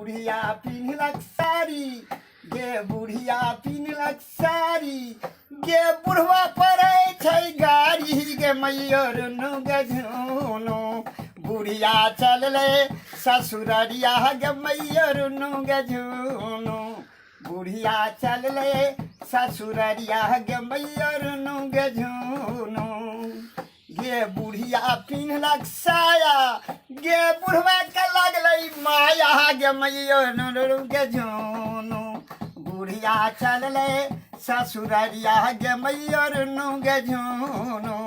बुढ़िया पिन्हलक साड़ी, गे बुढ़िया पिन्हलक साड़ी, गे बुढ़वा पड़े छै गाड़ी, गे मैयर गे झुनु। बुढ़िया चलले ससुररिया गे मैयर गे झुनु। बुढ़िया चलले ससुररिया गे मैयर गे झुनु। गे बुढ़िया पिन्हलक साया, गे बुढ़वा के लगलै माया, गे मैयर गे झुनु। बुढ़िया चलले ससुररिया गे मैयर गे झुनु।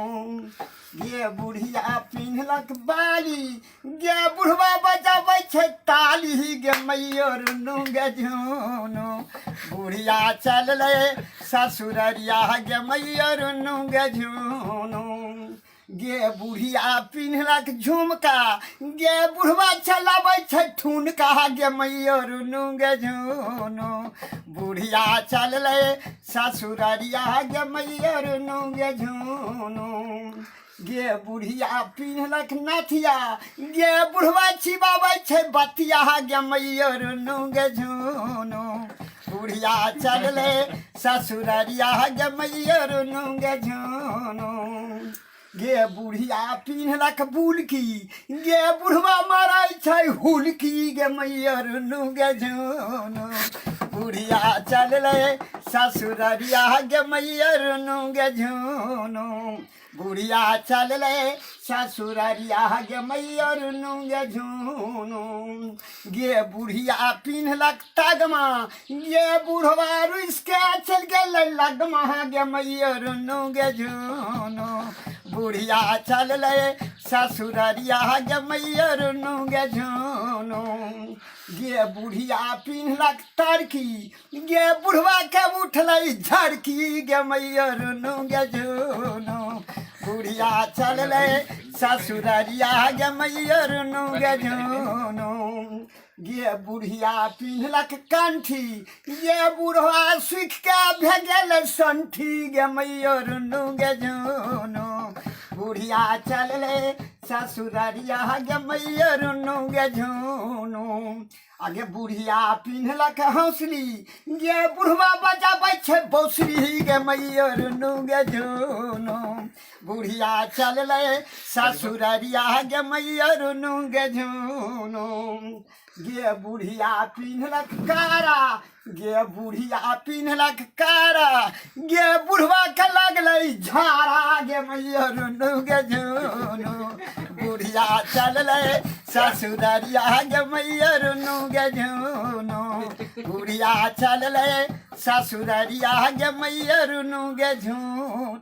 गे बुढ़िया पिन्हलक बाली, गे बुढ़वा बजाबै छै ताली, गे मैयर गे झुनु। बुढ़िया चलले ससुररिया गे मैयर गे झुनु। गे बुढ़िया पिन्हलक झुमका, गे बुढ़वा चलाबै छै ठुनका, गे मैयर गे झुनु। बुढ़िया चलले ससुररिया गे मैयर गे झुनु। गे बुढ़िया पिन्हलक नथिया, गे बुढ़वा चिबाबै छै बतिया, गे मैयर गे झुनु। बुढ़िया चलले ससुररिया गे मैयर गे झुनु। गे बुढ़िया पिन्हलक बुलकी, गे बुढ़वा मारै छै हुलकी, गे मैयर गे झुनु। बुढ़िया चलले ससुररिया गे मैयर गे झुनु। बुढ़िया चलले ससुररिया गे मैयर गे झुनु। गे बुढ़िया पिन्हलक तगमा, गे बुढ़वा रुइस के चल गेलै लगमा, गे मैयर गे झुनु। बुढ़िया चलले ससुररिया गे मैयर गे झुनु। गे बुढ़िया पिन्हलक तरकी, गे बुढ़वा के उठलै झड़की, गे मैयर गे झुनु। बुढ़िया चलले ससुररिया गे मैयर गे झुनु। गे बुढ़िया पिन्हलक कंठी, गे बुढ़वा सुख के भेजल संठी, गे मैयर गे झुनु। बुढ़िया चलले ससुररिया गे मैयर गे झुनु। आगे बुढ़िया पिन्हलक हौसली, गे बुढ़वा बजाबै छै बौसली, गे मैयर गे झुनु। बुढ़िया चलले ससुररिया गे मैयर गे झुनु। गे बुढ़िया पिन्हलक कारा, गे बुढ़िया पिन्हलक कारा, गे बुढ़वा के लगलै झारा, गे मैयर गे झुनु। बुढ़िया चलले ससुररिया गे मैयर गे झुनु। बुढ़िया चलले ससुररिया गे मैयर गे झुनु।